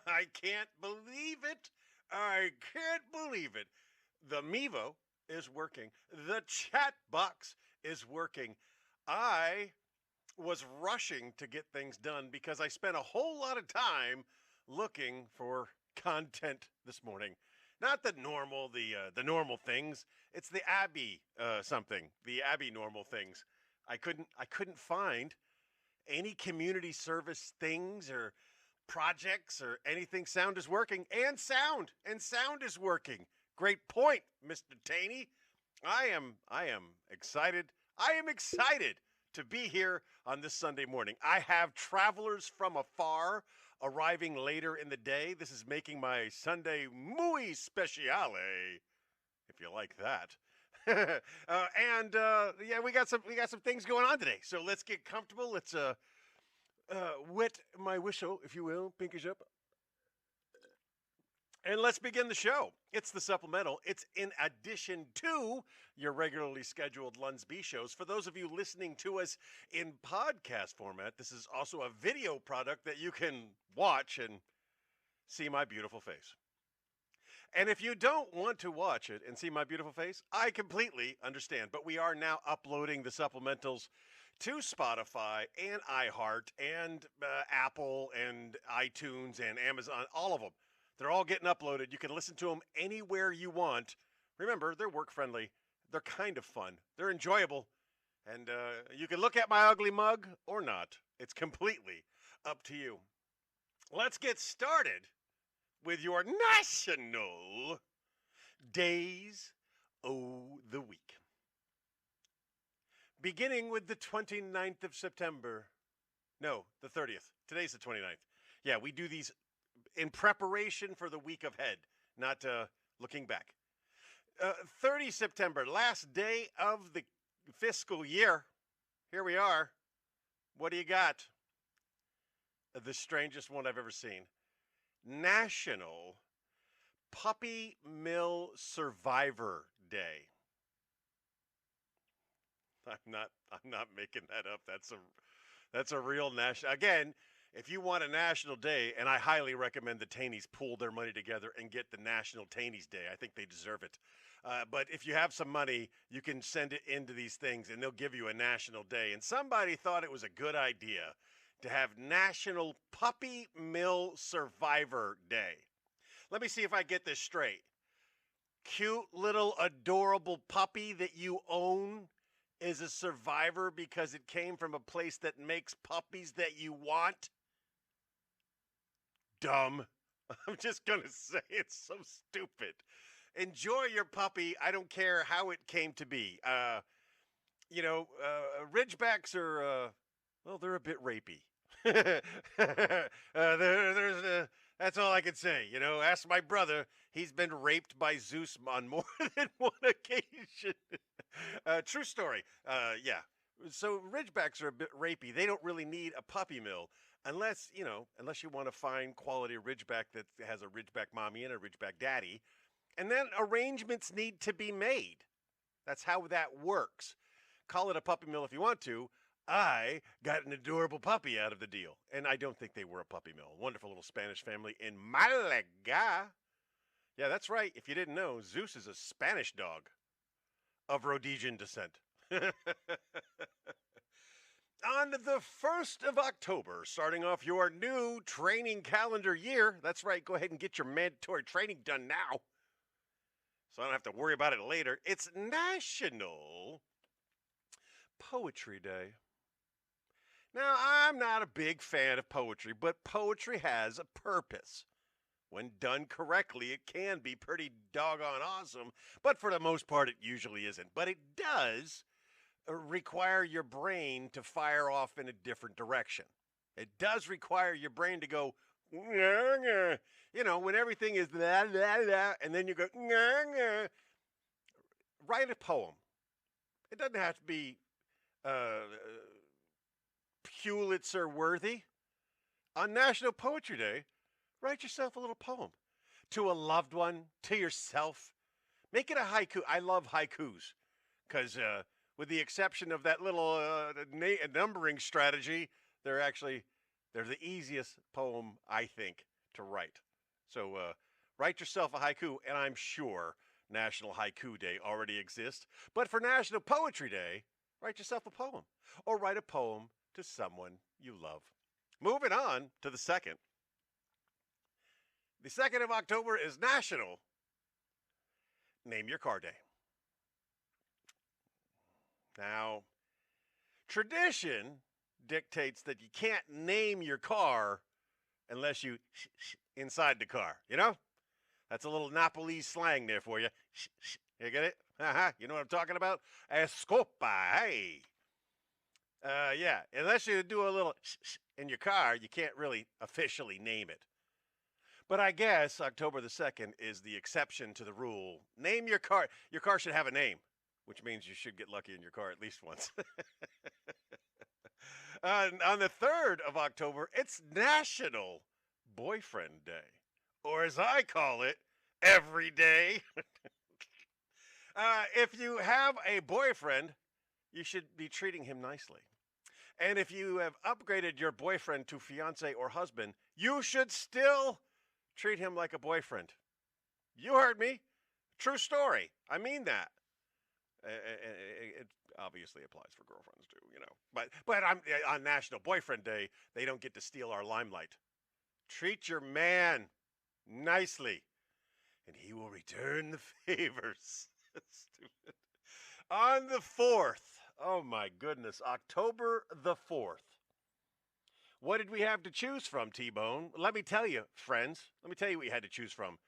I can't believe it. I can't believe it. The Mevo is working. The chat box is working. I was rushing to get things done because I spent a whole lot of time looking for content this morning. Not the normal things. It's the Abby something, the Abby normal things. I couldn't find any community service things or projects or anything. Sound is working, and sound is working. Great point, Mr. Taney. I am excited. I am excited to be here on this Sunday morning. I have travelers from afar arriving later in the day. This is making my Sunday muy speciale, if you like that. Yeah, we got some things going on today. So let's get comfortable. Let's wet my whistle, if you will, pinkish up. And let's begin the show. It's the Supplemental. It's in addition to your regularly scheduled Lunsby shows. For those of you listening to us in podcast format, this is also a video product that you can watch and see my beautiful face. And if you don't want to watch it and see my beautiful face, I completely understand. But we are now uploading the supplementals to Spotify and iHeart and Apple and iTunes and Amazon, all of them. They're all getting uploaded. You can listen to them anywhere you want. Remember, they're work friendly. They're kind of fun. They're enjoyable. And you can look at my ugly mug or not. It's completely up to you. Let's get started with your national days o' the week. Beginning with the 29th of September. No, the 30th. Today's the 29th. Yeah, we do these in preparation for the week ahead, not looking back. 30 September, last day of the fiscal year. Here we are. What do you got? The strangest one I've ever seen. National Puppy Mill Survivor Day. I'm not making that up. That's a real national. Again, if you want a national day, and I highly recommend the Taneys pool their money together and get the National Taneys Day. I think they deserve it. But if you have some money, you can send it into these things, and they'll give you a national day. And somebody thought it was a good idea to have National Puppy Mill Survivor Day. Let me see if I get this straight. Cute little adorable puppy that you own is a survivor because it came from a place that makes puppies that you want? Dumb. I'm just going to say it's so stupid. Enjoy your puppy. I don't care how it came to be. Ridgebacks are, they're a bit rapey. That's all I can say. Ask my brother. He's been raped by Zeus on more than one occasion. True story. Yeah. So Ridgebacks are a bit rapey. They don't really need a puppy mill unless you want to find quality Ridgeback that has a Ridgeback mommy and a Ridgeback daddy. And then arrangements need to be made. That's how that works. Call it a puppy mill if you want to. I got an adorable puppy out of the deal. And I don't think they were a puppy mill. Wonderful little Spanish family in Malaga. Yeah, that's right. If you didn't know, Zeus is a Spanish dog of Rhodesian descent. On the 1st of October, starting off your new training calendar year. That's right. Go ahead and get your mandatory training done now, so I don't have to worry about it later. It's National Poetry Day. Now, I'm not a big fan of poetry, but poetry has a purpose. When done correctly, it can be pretty doggone awesome, but for the most part, it usually isn't. But it does require your brain to fire off in a different direction. It does require your brain to go, nah, nah. When everything is blah, blah, blah, and then you go, nah, nah. Write a poem. It doesn't have to be Pulitzer worthy. On National Poetry Day, write yourself a little poem to a loved one, to yourself. Make it a haiku. I love haikus because with the exception of that little numbering strategy, they're the easiest poem, I think, to write. So write yourself a haiku, and I'm sure National Haiku Day already exists. But for National Poetry Day, write yourself a poem or write a poem to someone you love. Moving on to the second. The 2nd of October is National Name Your Car Day. Now, tradition dictates that you can't name your car unless you inside the car, you know? That's a little Napolese slang there for you. You get it? You know what I'm talking about? Escopa, hey. Yeah, unless you do a little in your car, you can't really officially name it. But I guess October the 2nd is the exception to the rule. Name your car. Your car should have a name, which means you should get lucky in your car at least once. On the 3rd of October, it's National Boyfriend Day, or as I call it, every day. If you have a boyfriend, you should be treating him nicely. And if you have upgraded your boyfriend to fiance or husband, you should still treat him like a boyfriend. You heard me. True story. I mean that. It obviously applies for girlfriends too, you know. But on National Boyfriend Day, they don't get to steal our limelight. Treat your man nicely, and he will return the favors. Stupid. On the 4th, oh my goodness, October the 4th. What did we have to choose from, T-Bone? Let me tell you, friends. Let me tell you what you had to choose from.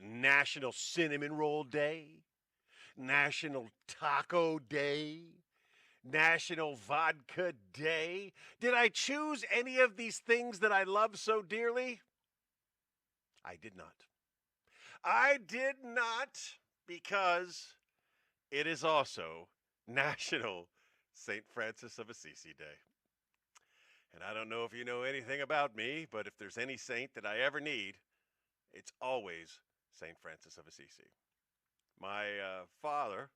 National Cinnamon Roll Day, National Taco Day, National Vodka Day. Did I choose any of these things that I love so dearly? I did not. I did not, because it is also National St. Francis of Assisi Day. And I don't know if you know anything about me, but if there's any saint that I ever need, it's always St. Francis of Assisi. My father,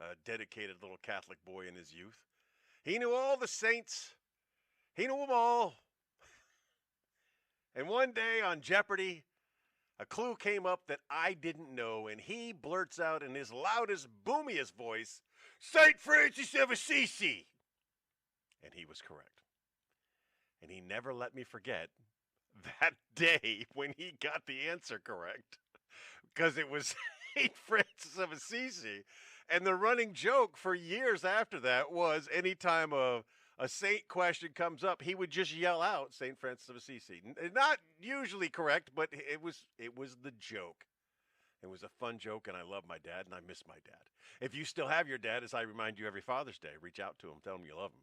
a dedicated little Catholic boy in his youth, he knew all the saints. He knew them all. And one day on Jeopardy, a clue came up that I didn't know, and he blurts out in his loudest, boomiest voice, St. Francis of Assisi! And he was correct. And he never let me forget that day when he got the answer correct, because it was St. Francis of Assisi. And the running joke for years after that was anytime a saint question comes up, he would just yell out St. Francis of Assisi. Not usually correct, but it was the joke. It was a fun joke, and I love my dad, and I miss my dad. If you still have your dad, as I remind you every Father's Day, reach out to him, tell him you love him,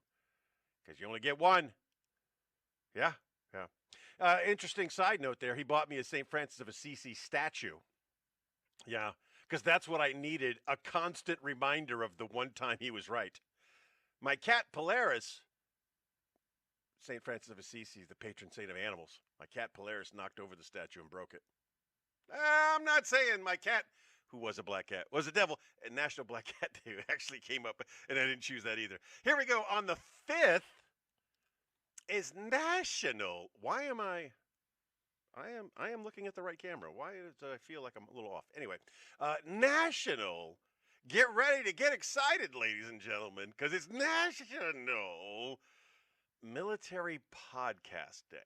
because you only get one. Yeah. Interesting side note there. He bought me a St. Francis of Assisi statue. Yeah, because that's what I needed, a constant reminder of the one time he was right. My cat Polaris, St. Francis of Assisi, the patron saint of animals. My cat Polaris knocked over the statue and broke it. I'm not saying my cat, who was a black cat, was a devil. And National Black Cat Day actually came up, and I didn't choose that either. Here we go. On the 5th, is National. Why am I am looking at the right camera. Why do I feel like I'm a little off? Anyway, National. Get ready to get excited, ladies and gentlemen, because it's National Military Podcast Day.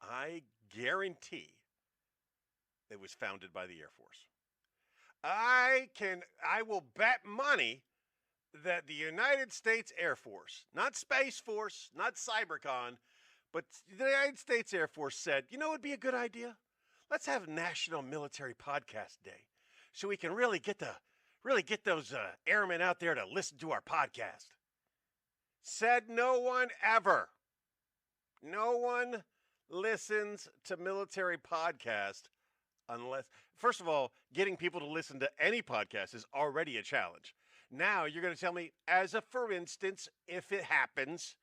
I guarantee it was founded by the Air Force. I will bet money that the United States Air Force, not Space Force, not Cybercon, but the United States Air Force said, you know what would be a good idea? Let's have National Military Podcast Day so we can really get those airmen out there to listen to our podcast. Said no one ever. No one listens to military podcast unless, first of all, getting people to listen to any podcast is already a challenge. Now you're going to tell me, as a for instance, if it happens,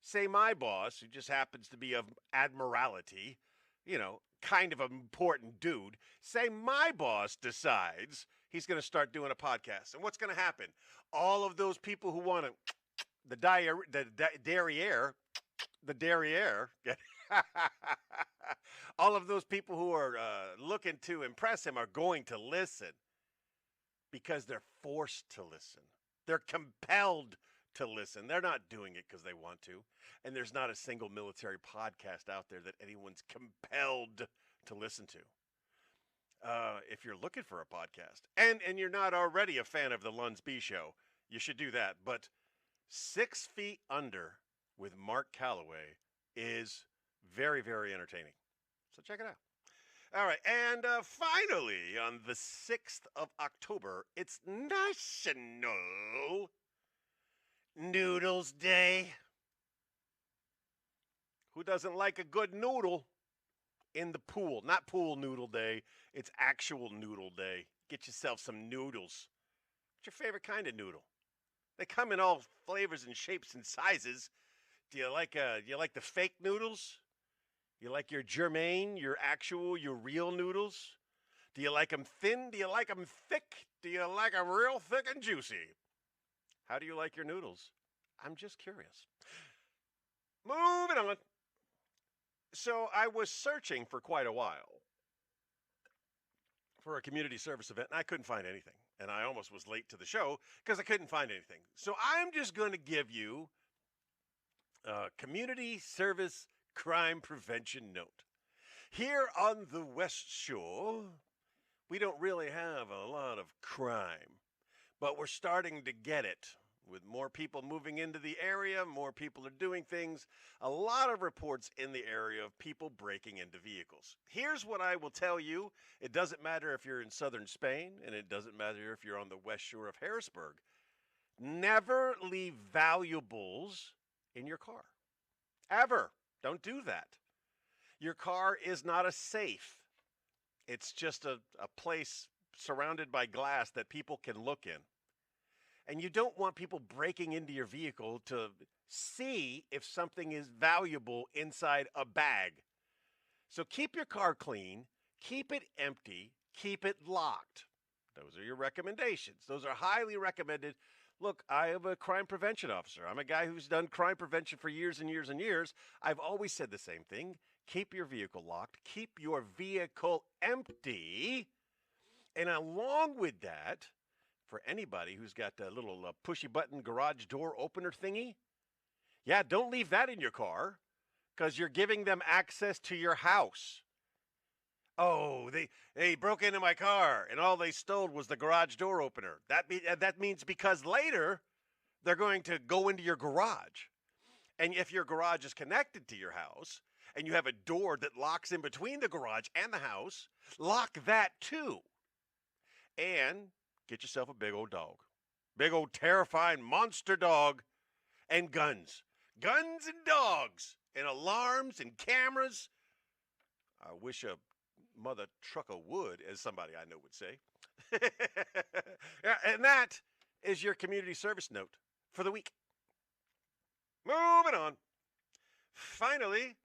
say my boss, who just happens to be of admiralty, kind of an important dude, say my boss decides he's going to start doing a podcast. And what's going to happen? All of those people who want to, the derriere, All of those people who are looking to impress him are going to listen because they're forced to listen. They're compelled to listen. They're not doing it because they want to. And there's not a single military podcast out there that anyone's compelled to listen to. If you're looking for a podcast and you're not already a fan of the Luns B Show, you should do that. But 6 Feet Under with Mark Calloway is very, very entertaining. So check it out. All right. And finally, on the 6th of October, it's National Noodles Day. Who doesn't like a good noodle in the pool? Not pool noodle day. It's actual noodle day. Get yourself some noodles. What's your favorite kind of noodle? They come in all flavors and shapes and sizes. Do you like the fake noodles? You like your germaine, your real noodles? Do you like them thin? Do you like them thick? Do you like them real thick and juicy? How do you like your noodles? I'm just curious. Moving on. So I was searching for quite a while for a community service event, and I couldn't find anything. And I almost was late to the show because I couldn't find anything. So I'm just going to give you a community service crime prevention note. Here on the West Shore, we don't really have a lot of crime, but we're starting to get it. With more people moving into the area, more people are doing things. A lot of reports in the area of people breaking into vehicles. Here's what I will tell you. It doesn't matter if you're in southern Spain, and it doesn't matter if you're on the west shore of Harrisburg. Never leave valuables in your car. Ever. Don't do that. Your car is not a safe. It's just a place surrounded by glass that people can look in. And you don't want people breaking into your vehicle to see if something is valuable inside a bag. So keep your car clean, keep it empty, keep it locked. Those are your recommendations. Those are highly recommended. Look, I am a crime prevention officer. I'm a guy who's done crime prevention for years and years and years. I've always said the same thing. Keep your vehicle locked. Keep your vehicle empty. And along with that, for anybody who's got a little pushy button garage door opener thingy, yeah, don't leave that in your car because you're giving them access to your house. Oh, they broke into my car and all they stole was the garage door opener. That means because later they're going to go into your garage. And if your garage is connected to your house and you have a door that locks in between the garage and the house, lock that too. And get yourself a big old dog. Big old terrifying monster dog and guns. Guns and dogs and alarms and cameras. I wish a mother trucker would, as somebody I know would say. Yeah, and that is your community service note for the week. Moving on. Finally,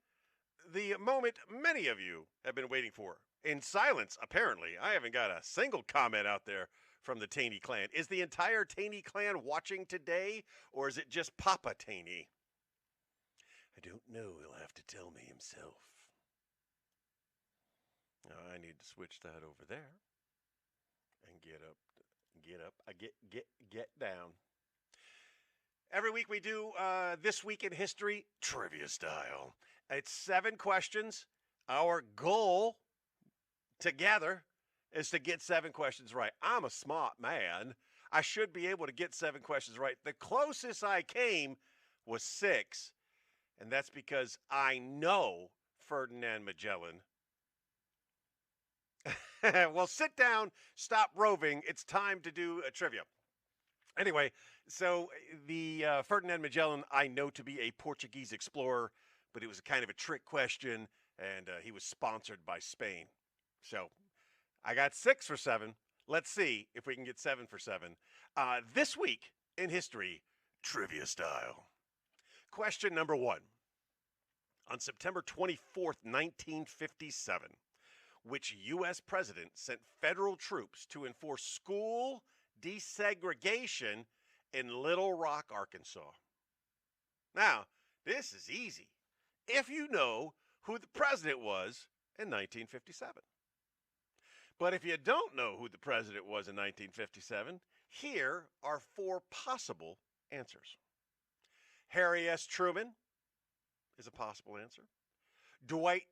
the moment many of you have been waiting for. In silence, apparently. I haven't got a single comment out there from the Taney clan. Is the entire Taney clan watching today, or is it just Papa Taney? I don't know. He'll have to tell me himself. Now, I need to switch that over there and get down. Every week we do This Week in History trivia style. It's 7 questions. Our goal together is to get 7 questions right. I'm a smart man. I should be able to get 7 questions right. The closest I came was 6, and that's because I know Ferdinand Magellan. Well, sit down, stop roving. It's time to do a trivia. Anyway, so the Ferdinand Magellan I know to be a Portuguese explorer, but it was kind of a trick question, and he was sponsored by Spain. So I got 6 for 7. Let's see if we can get 7 for 7. This week in history, trivia style. Question number 1. On September 24th, 1957, which U.S. president sent federal troops to enforce school desegregation in Little Rock, Arkansas? Now, this is easy. If you know who the president was in 1957. But if you don't know who the president was in 1957, here are four possible answers. Harry S. Truman is a possible answer. Dwight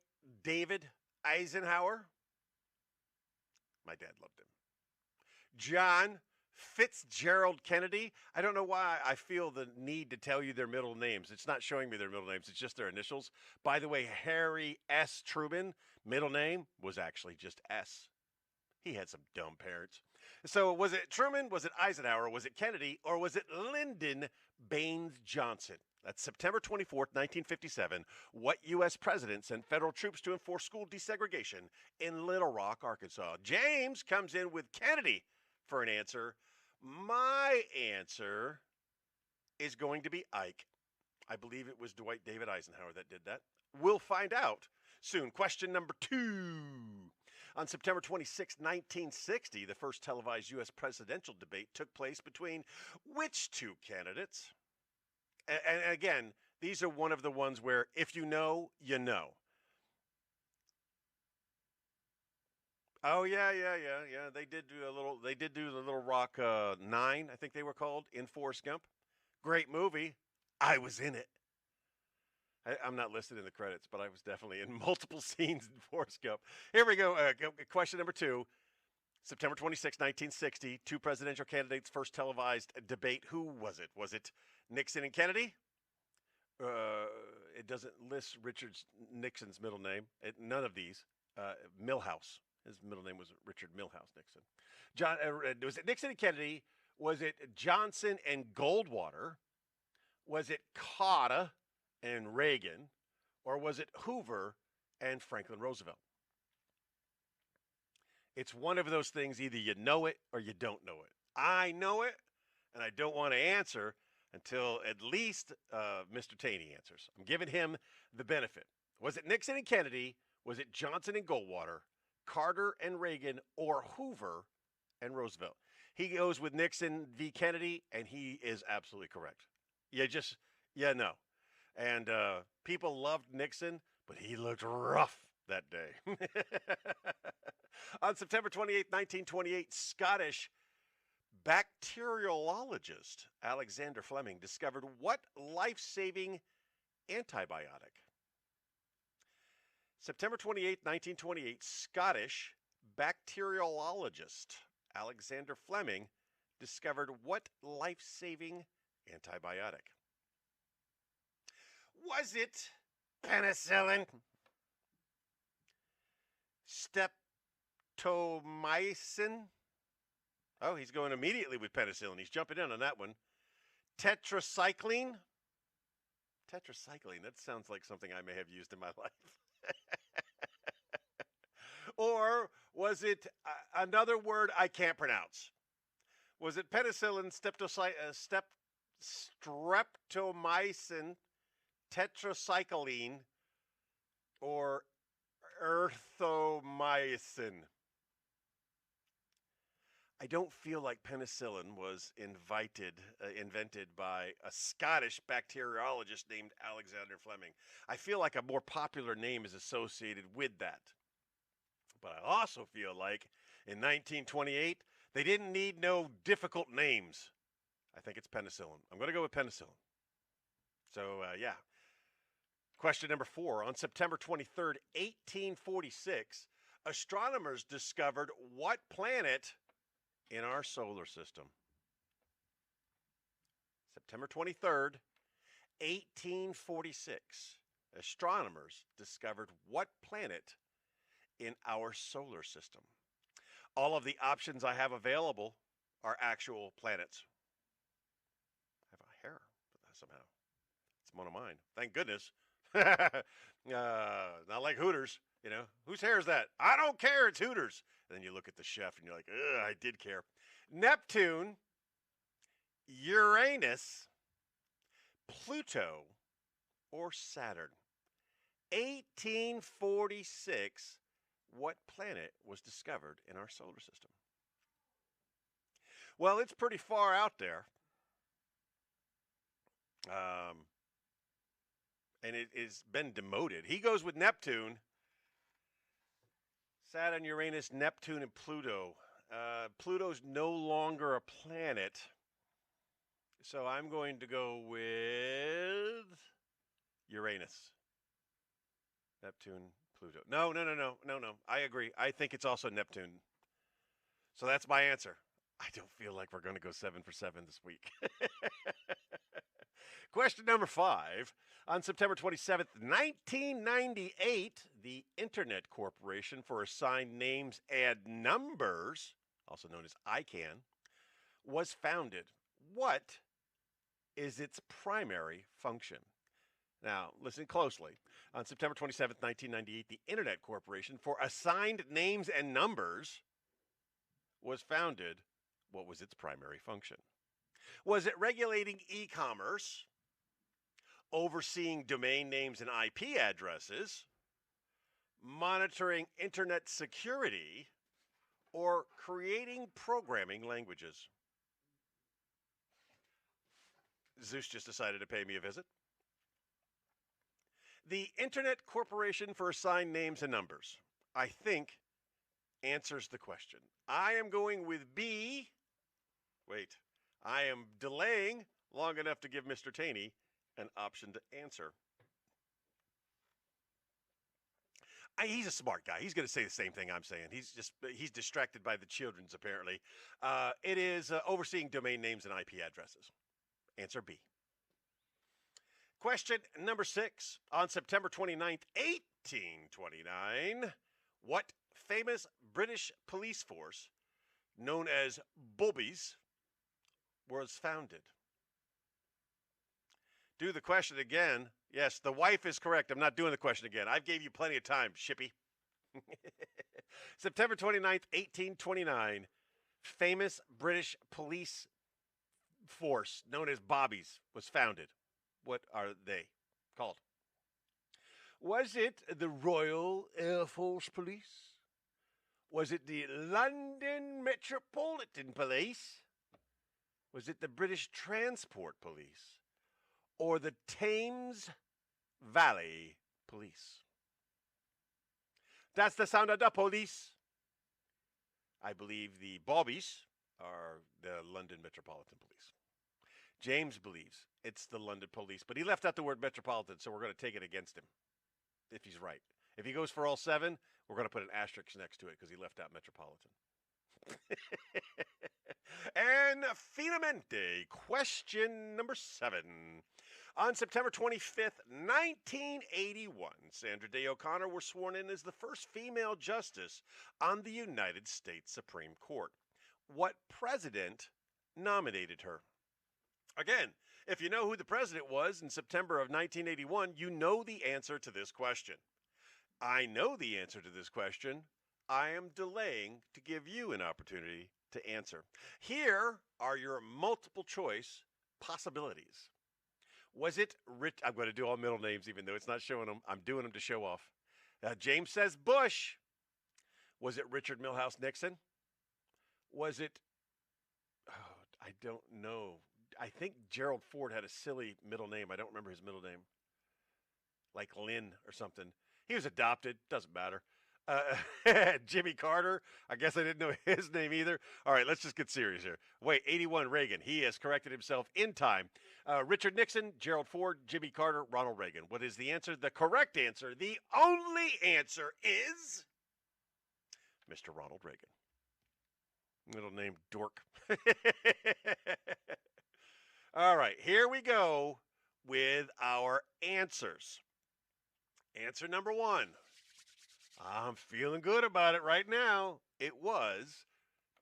David Eisenhower. My dad loved him. John Fitzgerald Kennedy. I don't know why I feel the need to tell you their middle names. It's not showing me their middle names. It's just their initials. By the way, Harry S. Truman, middle name was actually just S. He had some dumb parents. So was it Truman, was it Eisenhower, was it Kennedy, or was it Lyndon Baines Johnson? That's September 24th, 1957. What U.S. president sent federal troops to enforce school desegregation in Little Rock, Arkansas? James comes in with Kennedy for an answer. My answer is going to be Ike. I believe it was Dwight David Eisenhower that did that. We'll find out soon. Question number 2. On September 26, 1960, the first televised U.S. presidential debate took place between which two candidates? And again, these are one of the ones where if you know, you know. Oh yeah. They did do a little. They did do the Little Rock 9, I think they were called, in Forrest Gump. Great movie. I was in it. I'm not listed in the credits, but I was definitely in multiple scenes in Forrest Gump. Here we go. Question number 2. September 26, 1960, two presidential candidates' first televised debate. Who was it? Was it Nixon and Kennedy? It doesn't list Richard Nixon's middle name. None of these. Milhouse. His middle name was Richard Milhouse Nixon. Was it Nixon and Kennedy? Was it Johnson and Goldwater? Was it Carter and Reagan? Or was it Hoover and Franklin Roosevelt? It's one of those things, either you know it or you don't know it. I know it, and I don't want to answer until at least Mr. Taney answers. I'm giving him the benefit. Was it Nixon and Kennedy? Was it Johnson and Goldwater, Carter and Reagan, or Hoover and Roosevelt? He goes with Nixon v. Kennedy, and he is absolutely correct. No. And people loved Nixon, but he looked rough that day. On September 28, 1928, Scottish bacteriologist Alexander Fleming discovered what life-saving antibiotic? September 28, 1928, Scottish bacteriologist Alexander Fleming discovered what life-saving antibiotic? Was it penicillin, streptomycin? Oh, he's going immediately with penicillin. He's jumping in on that one. Tetracycline? Tetracycline, that sounds like something I may have used in my life. Or was it another word I can't pronounce? Was it penicillin, streptomycin, tetracycline, or erythromycin? I don't feel like penicillin was invented by a Scottish bacteriologist named Alexander Fleming. I feel like a more popular name is associated with that. But I also feel like in 1928, they didn't need no difficult names. I think it's penicillin. I'm going to go with penicillin. So, yeah. Question number 4. On September 23rd, 1846, astronomers discovered what planet in our solar system? September 23rd, 1846, astronomers discovered what planet in our solar system? All of the options I have available are actual planets. I have a hair for that somehow. It's one of mine. Thank goodness. Not like Hooters. You know, whose hair is that? I don't care. It's Hooters. And then you look at the chef and you're like, ugh, I did care. Neptune, Uranus, Pluto, or Saturn? 1846, what planet was discovered in our solar system? Well, it's pretty far out there. and it has been demoted. He goes with Neptune. Saturn, Uranus, Neptune, and Pluto. Pluto's no longer a planet. So I'm going to go with Uranus. Neptune, Pluto. No. I agree. I think it's also Neptune. So that's my answer. I don't feel like we're going to go 7 for 7 this week. Question number 5. On September 27th, 1998, the Internet Corporation for Assigned Names and Numbers, also known as ICANN, was founded. What is its primary function? Now, listen closely. On September 27th, 1998, the Internet Corporation for Assigned Names and Numbers was founded. What was its primary function? Was it regulating e-commerce, overseeing domain names and IP addresses, monitoring internet security, or creating programming languages? Zeus just decided to pay me a visit. The Internet Corporation for Assigned Names and Numbers, I think, answers the question. I am going with B. Wait, I am delaying long enough to give Mr. Taney an option to answer. He's a smart guy. He's going to say the same thing I'm saying. He's distracted by the children's, apparently. It is overseeing domain names and IP addresses. Answer B. Question number 6. On September 29th, 1829, what famous British police force, known as Bobbies, was founded? Do the question again. Yes, the wife is correct. I'm not doing the question again. I've gave you plenty of time, Shippy. September 29th, 1829, famous British police force known as Bobbies was founded. What are they called? Was it the Royal Air Force Police? Was it the London Metropolitan Police? Was it the British Transport Police? Or the Thames Valley Police? That's the sound of the police. I believe the Bobbies are the London Metropolitan Police. James believes it's the London Police, but he left out the word metropolitan, so we're going to take it against him if he's right. If he goes for all 7, we're going to put an asterisk next to it because he left out metropolitan. And finalmente, question number 7. On September 25th, 1981, Sandra Day O'Connor was sworn in as the first female justice on the United States Supreme Court. What president nominated her? Again, if you know who the president was in September of 1981, you know the answer to this question. I know the answer to this question. I am delaying to give you an opportunity to answer. Here are your multiple choice possibilities. Was it Rich? I'm going to do all middle names even though it's not showing them. I'm doing them to show off. James says Bush. Was it Richard Milhouse Nixon? Was it, I don't know. I think Gerald Ford had a silly middle name. I don't remember his middle name. Like Lynn or something. He was adopted. Doesn't matter. Jimmy Carter. I guess I didn't know his name either. All right, let's just get serious here. Wait, 81 Reagan. He has corrected himself in time. Richard Nixon, Gerald Ford, Jimmy Carter, Ronald Reagan. What is the answer? The correct answer, the only answer is Mr. Ronald Reagan. Middle name dork. All right, here we go with our answers. Answer number 1. I'm feeling good about it right now. It was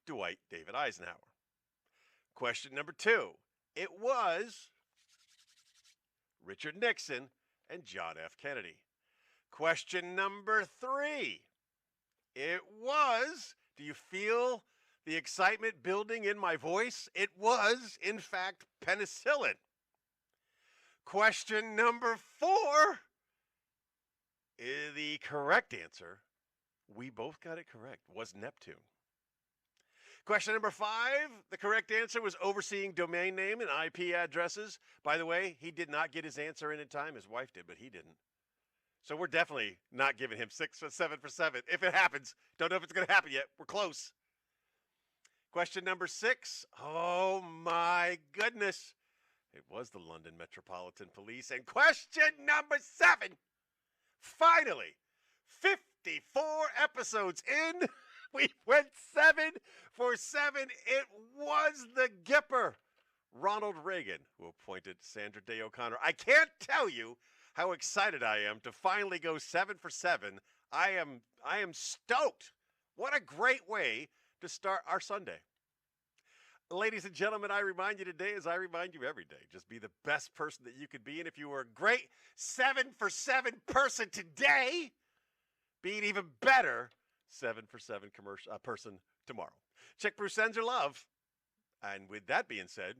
Dwight David Eisenhower. Question number 2. It was Richard Nixon and John F. Kennedy. Question number 3. It was, do you feel the excitement building in my voice? It was, in fact, penicillin. Question number 4. The correct answer, we both got it correct, was Neptune. Question number 5. The correct answer was overseeing domain name and IP addresses. By the way, he did not get his answer in time. His wife did, but he didn't. So we're definitely not giving him 7 for 7. If it happens, don't know if it's going to happen yet. We're close. Question number 6. Oh my goodness. It was the London Metropolitan Police. And question number 7. Finally, 54 episodes in, we went 7 for 7. It was the Gipper, Ronald Reagan, who appointed Sandra Day O'Connor. I can't tell you how excited I am to finally go 7 for 7. I am stoked. What a great way to start our Sunday. Ladies and gentlemen, I remind you today, as I remind you every day, just be the best person that you could be. And if you were a great 7 for 7 person today, be an even better 7 for 7 person tomorrow. Chick Brew sends her love. And with that being said,